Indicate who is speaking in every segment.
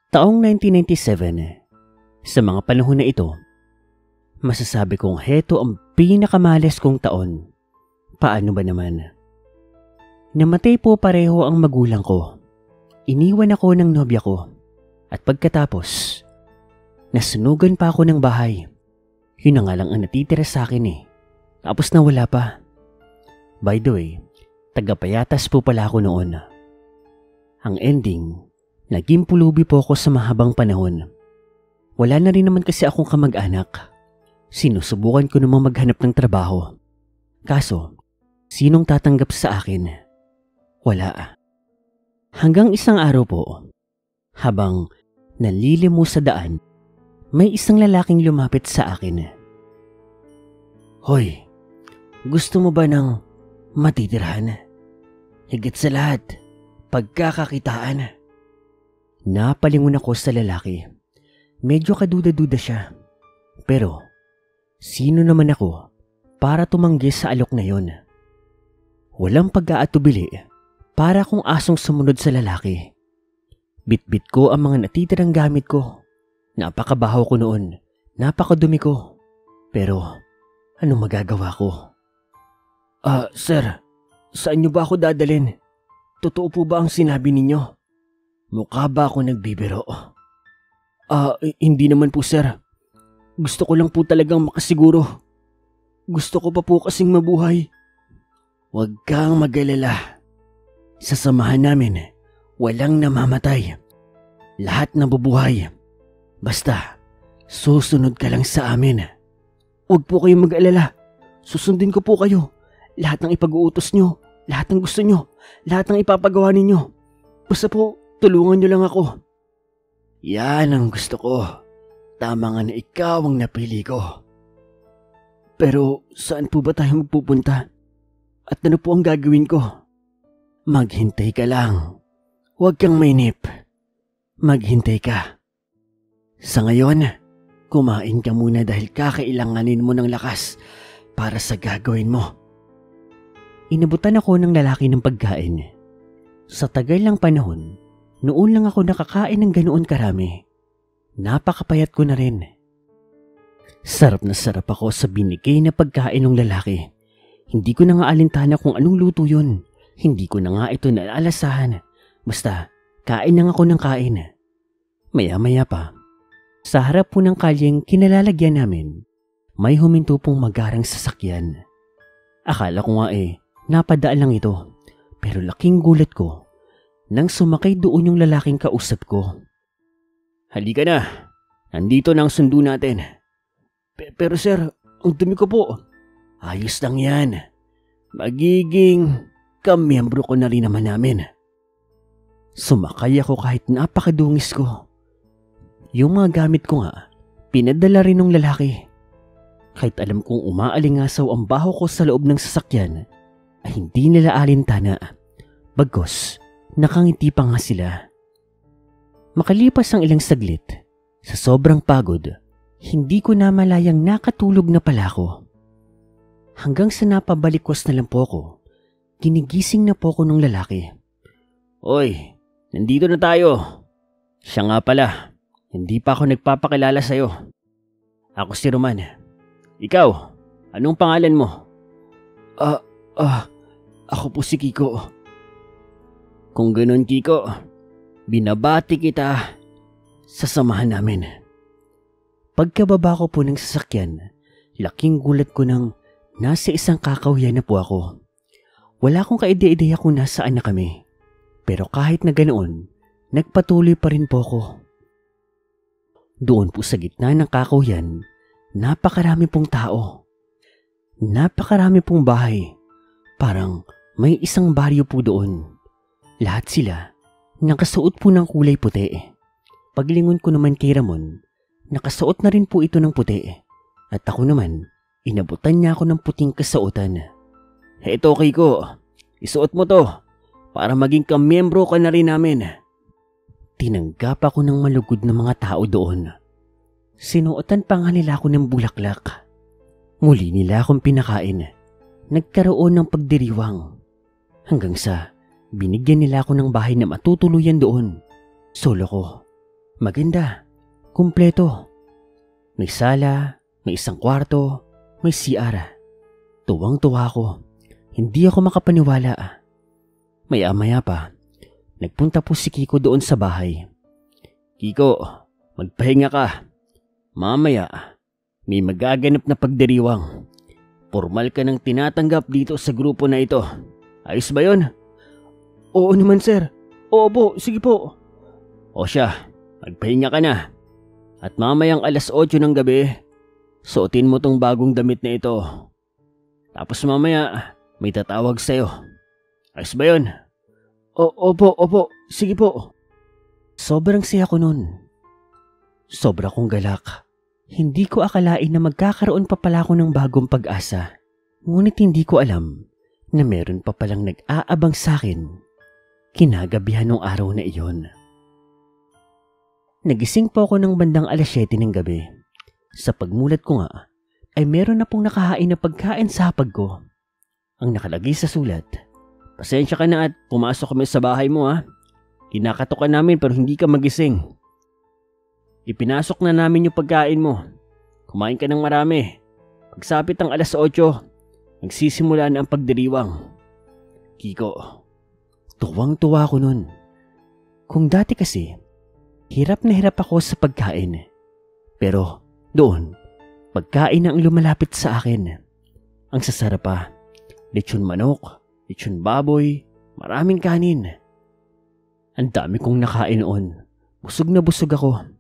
Speaker 1: Taong 1997, sa mga panahon na ito, masasabi kong heto ang pinakamalas kong taon. Paano ba naman? Namatay po pareho ang magulang ko. Iniwan ako ng nobya ko. At pagkatapos, nasunugan pa ako ng bahay. Yun na nga lang ang natitira sa akin eh. Tapos nawala pa. By the way, taga-Payatas po pala ako noon. Ang ending, naging pulubi po ako sa mahabang panahon. Wala na rin naman kasi akong kamag-anak. Sinusubukan ko namang maghanap ng trabaho. Kaso, sinong tatanggap sa akin? Wala. Hanggang isang araw po, habang nalilimo sa daan, may isang lalaking lumapit sa akin. Hoy, gusto mo ba ng matitirahan? Higit sa lahat, pagkakakitaan. Napalingon ako sa lalaki. Medyo kaduda-duda siya. Pero, sino naman ako para tumanggi sa alok na yon? Walang pag-aatubili, para akong asong sumunod sa lalaki. Bit-bit ko ang mga natitirang gamit ko. Napakabaho ko noon, napakadumi ko. Pero, anong magagawa ko? Sir, saan niyo ba ako dadalhin? Totoo po ba ang sinabi ninyo? Mukha ba ako nagbibiro? Hindi naman po sir. Gusto ko lang po talagang makasiguro. Gusto ko pa po kasing mabuhay. Huwag kang mag-alala. Sa samahan namin, walang namamatay. Lahat nabubuhay. Basta, susunod ka lang sa amin. Huwag po kayong mag-alala. Susundin ko po kayo. Lahat ng ipag-uutos nyo, lahat ng gusto nyo, lahat ng ipapagawa ninyo. Basta po, tulungan nyo lang ako. Yan ang gusto ko. Tama nga na ikaw ang napili ko. Pero saan po ba tayo magpupunta? At ano po ang gagawin ko? Maghintay ka lang. Huwag kang mainip. Maghintay ka. Sa ngayon, kumain ka muna dahil kakailanganin mo ng lakas para sa gagawin mo. Inabutan ako ng lalaki ng pagkain. Sa tagal ng panahon, noon lang ako nakakain ng ganoon karami. Napakapayat ko na rin. Sarap na sarap ako sa binigay na pagkain ng lalaki. Hindi ko na nga alintana kung anong luto yun. Hindi ko na nga ito naalasahan. Basta, kain lang ako ng kain. Maya-maya pa, sa harap po ng kalyeng kinalalagyan namin, may huminto pong magarang sasakyan. Akala ko nga napadaan lang ito. Pero laking gulat ko nang sumakay doon yung lalaking kausap ko. Halika na. Nandito na ang sundo natin. Pero sir, ang dumi ko po. Ayos lang yan. Magiging kamiyembro ko na rin naman namin. Sumakay ako kahit napakadungis ko. Yung mga gamit ko nga, pinadala rin ng lalaki. Kahit alam kong umaalingasaw ang baho ko sa loob ng sasakyan, ay hindi nila alintana. Bagos, nakangiti pa nga sila. Makalipas ang ilang saglit, sa sobrang pagod, hindi ko na malayang nakatulog na pala ako. Hanggang sa napabalikwas na lang po ako, ginigising na po ako ng lalaki. Oy, nandito na tayo. Siya nga pala, hindi pa ako nagpapakilala sa'yo. Ako si Roman. Ikaw, anong pangalan mo? Ako po si Kiko. Kung ganun Kiko, binabati kita sa samahan namin. Pagkababa ko po ng sasakyan, laking gulat ko nang nasa isang kakawyan na po ako. Wala akong kaide-ideya kung nasaan na kami. Pero kahit na ganoon, nagpatuloy pa rin po ako. Doon po sa gitna ng kakawyan, napakarami pong tao. Napakarami pong bahay. Parang may isang baryo po doon. Lahat sila nakasuot po ng kulay puti. Paglingon ko naman kay Ramon, nakasuot na rin po ito ng puti. At ako naman, inabutan niya ako ng puting kasuotan. Heto Kiko, isuot mo to para maging kamiyembro ka na rin namin. Tinanggap ako ng malugod na mga tao doon. Sinuotan pa nga nila ako ng bulaklak. Muli nila akong pinakain. Nagkaroon ng pagdiriwang. Hanggang sa binigyan nila ako ng bahay na matutuluyan doon. Solo ko. Maganda. Kumpleto. May sala, may isang kwarto, may CR. Tuwang-tuwa ako. Hindi ako makapaniwala. Maya-maya pa, nagpunta po si Kiko doon sa bahay. Kiko, magpahinga ka. Mamaya, may magaganap na pagdiriwang. Formal ka nang tinatanggap dito sa grupo na ito. Ayos ba yun? Oo naman sir. Oo po, sige po. O siya, magpahinga ka na. At mamayang 8:00 ng gabi, suotin mo tong bagong damit na ito. Tapos mamaya, may tatawag sa'yo. Ayos ba yun? Opo, sige po. Sobrang saya ko nun. Sobra kong galak. Hindi ko akalain na magkakaroon pa pala ako ng bagong pag-asa. Ngunit hindi ko alam na meron pa palang nag-aabang sa'kin kinagabihan ng araw na iyon. Nagising po ako ng bandang 7:00 ng gabi. Sa pagmulat ko nga, ay meron na pong nakahain na pagkain sa hapag ko. Ang nakalagay sa sulat, pasensya ka na at pumasok kami sa bahay mo ha. Kinakatok ka namin pero hindi ka magising. Ipinasok na namin yung pagkain mo. Kumain ka ng marami. Pagsapit ng 8:00, nagsisimula na ang pagdiriwang. Kiko, tuwang-tuwa ko nun. Kung dati kasi, hirap na hirap ako sa pagkain. Pero doon, pagkain ang lumalapit sa akin. Ang sasarap pa, lechon manok, lechon baboy, maraming kanin. Ang dami kong nakain noon. Busog na busog ako.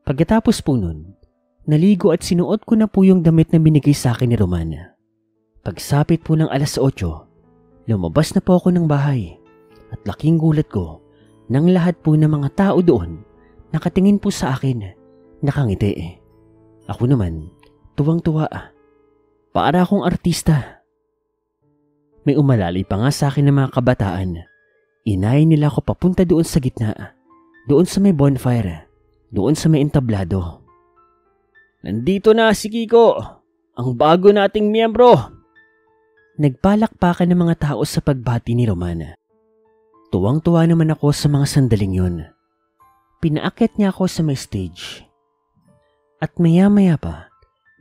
Speaker 1: Pagkatapos po nun, naligo at sinuot ko na po yung damit na binigay sa akin ni Roman. Pagsapit po ng 8:00, lumabas na po ako ng bahay at laking gulat ko nang lahat po ng mga tao doon nakatingin po sa akin, nakangiti. Ako naman, tuwang-tuwa. Para akong artista. May umalalay pa nga sa akin ng mga kabataan. Inay nila ako papunta doon sa gitna, doon sa may bonfire, doon sa may entablado. Nandito na si Kiko, ang bago nating miyembro. Nagpalakpakan ng mga tao sa pagbati ni Roman. Tuwang-tuwa naman ako sa mga sandaling yun. Pinaakyat niya ako sa may stage. At maya-maya pa,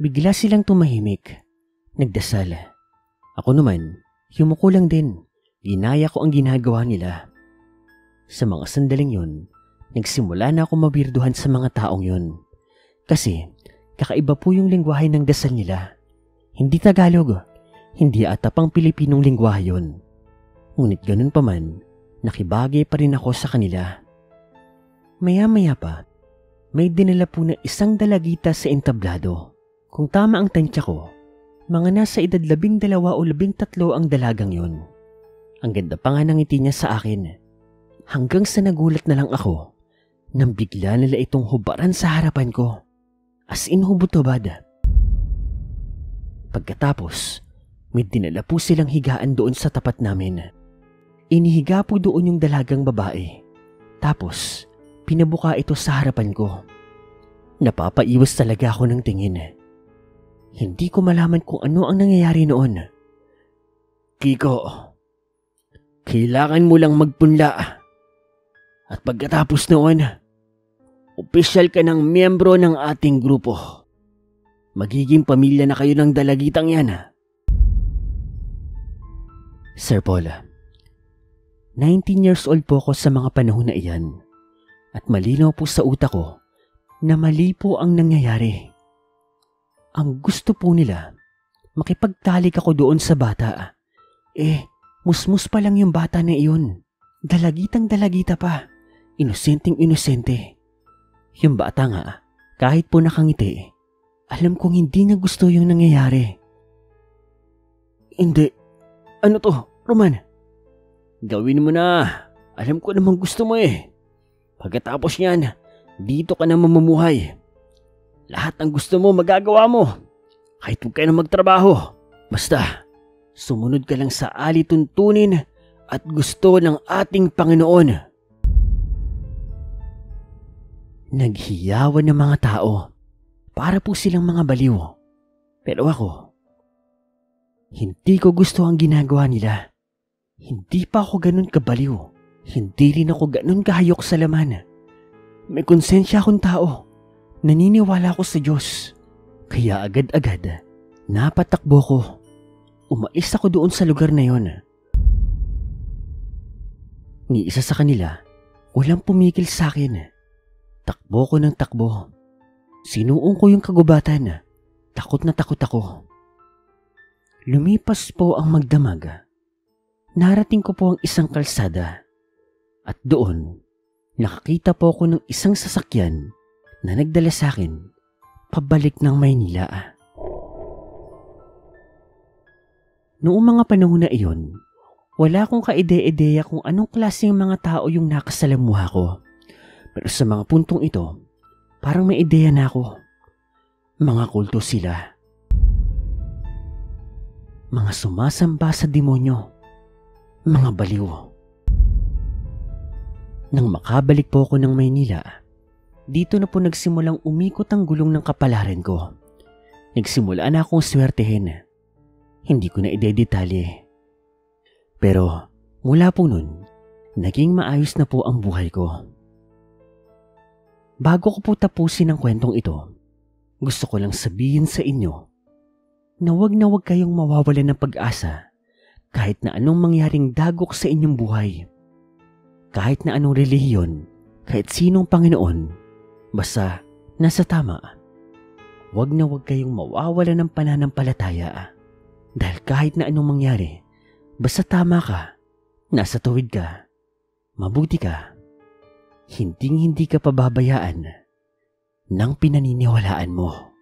Speaker 1: bigla silang tumahimik. Nagdasal. Ako naman, yumuko lang din. Ginaya ko ang ginagawa nila. Sa mga sandaling yun, nagsimula na ako mabirduhan sa mga taong yun. Kasi, kakaiba po yung lengguwahe ng dasal nila. Hindi Tagalog, hindi ata pang Pilipinong lengguwahe yun. Ngunit ganun pa man, nakibagay pa rin ako sa kanila. Maya-maya pa, may dinala po na isang dalagita sa entablado. Kung tama ang tansya ko, mga nasa edad 12 o 13 ang dalagang yun. Ang ganda pa nga ng ngiti niya sa akin. Hanggang sa nagulat na lang ako nang bigla nila itong hubaran sa harapan ko. As in hubot-hubad. Pagkatapos, may dinala po silang higaan doon sa tapat namin. Inihiga po doon yung dalagang babae. Tapos, pinabuka ito sa harapan ko. Napapaiwas talaga ako ng tingin. Hindi ko malaman kung ano ang nangyayari noon. Kiko, kailangan mo lang magpunla. At pagkatapos noon, opisyal ka ng miyembro ng ating grupo. Magiging pamilya na kayo ng dalagitang yan. Sir Paul, 19 years old po ako sa mga panahon na iyan. At malinaw po sa utak ko na mali po ang nangyayari. Ang gusto po nila, makipagtalik ako doon sa bata. Musmus pa lang yung bata na iyon. Dalagitang dalagita pa. Inosenteng inosente. Yung bata nga, kahit po nakangiti, alam kong hindi niya gusto yung nangyayari. Hindi. Ano to, Roman? Gawin mo na. Alam ko namang gusto mo eh. Pagkatapos niyan, dito ka na mamumuhay. Lahat ng gusto mo magagawa mo. Kahit huwag ka na magtrabaho. Basta, sumunod ka lang sa alituntunin at gusto ng ating Panginoon. Naghiyawan ng mga tao. Para po silang mga baliw. Pero ako, hindi ko gusto ang ginagawa nila. Hindi pa ako ganun kabaliw. Hindi rin ako ganun kahayok sa laman. May konsensya akong tao. Naniniwala ako sa Diyos. Kaya agad-agad, napatakbo ko. Umalis ako doon sa lugar na yon. Ni isa sa kanila, walang pumikil sa akin. Takbo ko ng takbo. Sinuong ko yung kagubatan. Takot na takot ako. Lumipas po ang magdamag. Narating ko po ang isang kalsada. At doon, nakakita po ako ng isang sasakyan na nagdala sa akin pabalik ng Maynila. Noong mga panahon na iyon, wala akong kaide-ideya kung anong klaseng mga tao yung nakasalamuha ko. Pero sa mga puntong ito, parang may ideya na ako. Mga kulto sila. Mga sumasamba sa demonyo. Mga baliw. Nang makabalik po ako ng Maynila, dito na po nagsimulang umikot ang gulong ng kapalaran ko. Nagsimula na akong swertehin. Hindi ko na idedetalye. Pero mula po nun, naging maayos na po ang buhay ko. Bago ko po tapusin ang kwentong ito, gusto ko lang sabihin sa inyo na huwag kayong mawawalan ng pag-asa kahit na anong mangyaring dagok sa inyong buhay. Kahit na anong relihiyon, kahit sinong Panginoon, basta nasa tama. Huwag kayong mawawalan ng pananampalataya. Dahil kahit na anong mangyari, basta tama ka, nasa tuwid ka, mabuti ka, hindi ka pababayaan ng pinaniniwalaan mo.